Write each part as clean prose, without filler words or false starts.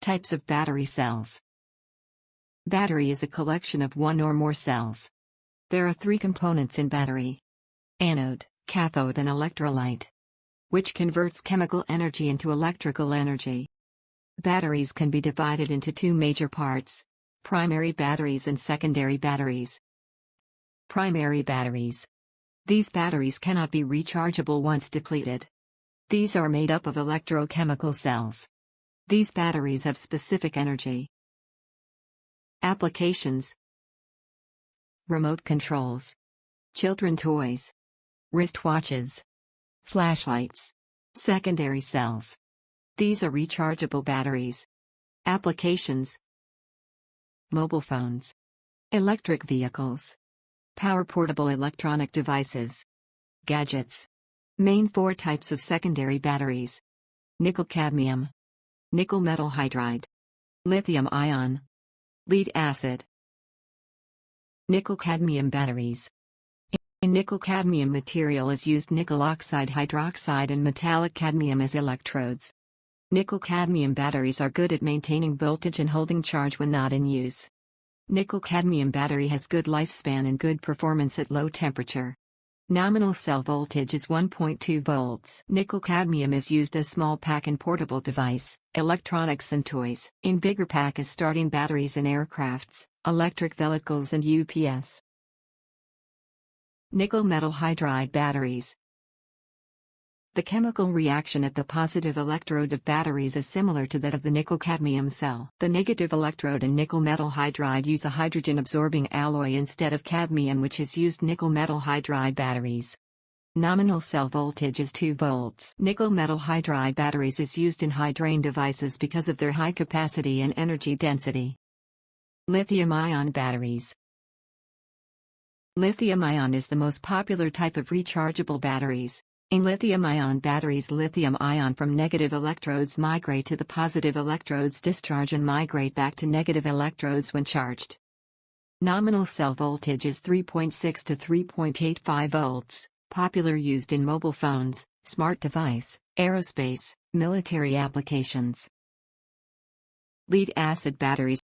Types of battery cells. Battery is a collection of one or more cells. There are three components in battery: anode, cathode and electrolyte, which converts chemical energy into electrical energy. Batteries can be divided into two major parts: primary batteries and secondary batteries. Primary batteries. These batteries cannot be rechargeable once depleted. These are made up of electrochemical cells. These batteries have specific energy. Applications: remote controls, children toys, wristwatches, flashlights. Secondary cells. These are rechargeable batteries. Applications: mobile phones, electric vehicles, power portable electronic devices, gadgets. Main four types of secondary batteries: nickel-cadmium, nickel metal hydride, lithium ion, lead acid. Nickel-cadmium batteries. In nickel-cadmium material is used nickel oxide hydroxide and metallic cadmium as electrodes. Nickel-cadmium batteries are good at maintaining voltage and holding charge when not in use. Nickel-cadmium battery has good lifespan and good performance at low temperature. Nominal cell voltage is 1.2 volts. Nickel-cadmium is used as small pack in portable device, electronics and toys. In bigger pack as starting batteries in aircrafts, electric vehicles and UPS. Nickel metal hydride batteries. The chemical reaction at the positive electrode of batteries is similar to that of the nickel-cadmium cell. The negative electrode in nickel metal hydride use a hydrogen-absorbing alloy instead of cadmium, which is used nickel metal hydride batteries. Nominal cell voltage is 2 volts. Nickel metal hydride batteries is used in high-drain devices because of their high capacity and energy density. Lithium-ion batteries. Lithium-ion is the most popular type of rechargeable batteries. In lithium-ion batteries, lithium ion from negative electrodes migrate to the positive electrodes, discharge and migrate back to negative electrodes when charged. Nominal cell voltage is 3.6 to 3.85 volts, popular used in mobile phones, smart device, aerospace, military applications. Lead-acid batteries.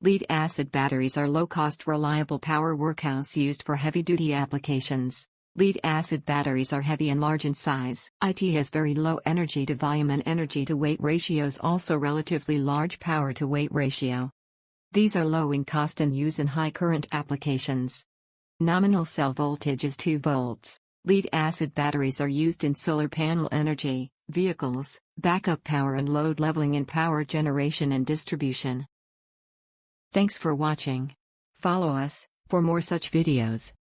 Lead-acid batteries are low-cost, reliable power workhorse used for heavy-duty applications. Lead-acid batteries are heavy and large in size. It has very low energy to volume and energy to weight ratios, also relatively large power to weight ratio. These are low in cost and use in high current applications. Nominal cell voltage is 2 volts. Lead-acid batteries are used in solar panel energy, vehicles, backup power and load leveling in power generation and distribution. Thanks for watching. Follow us for more such videos.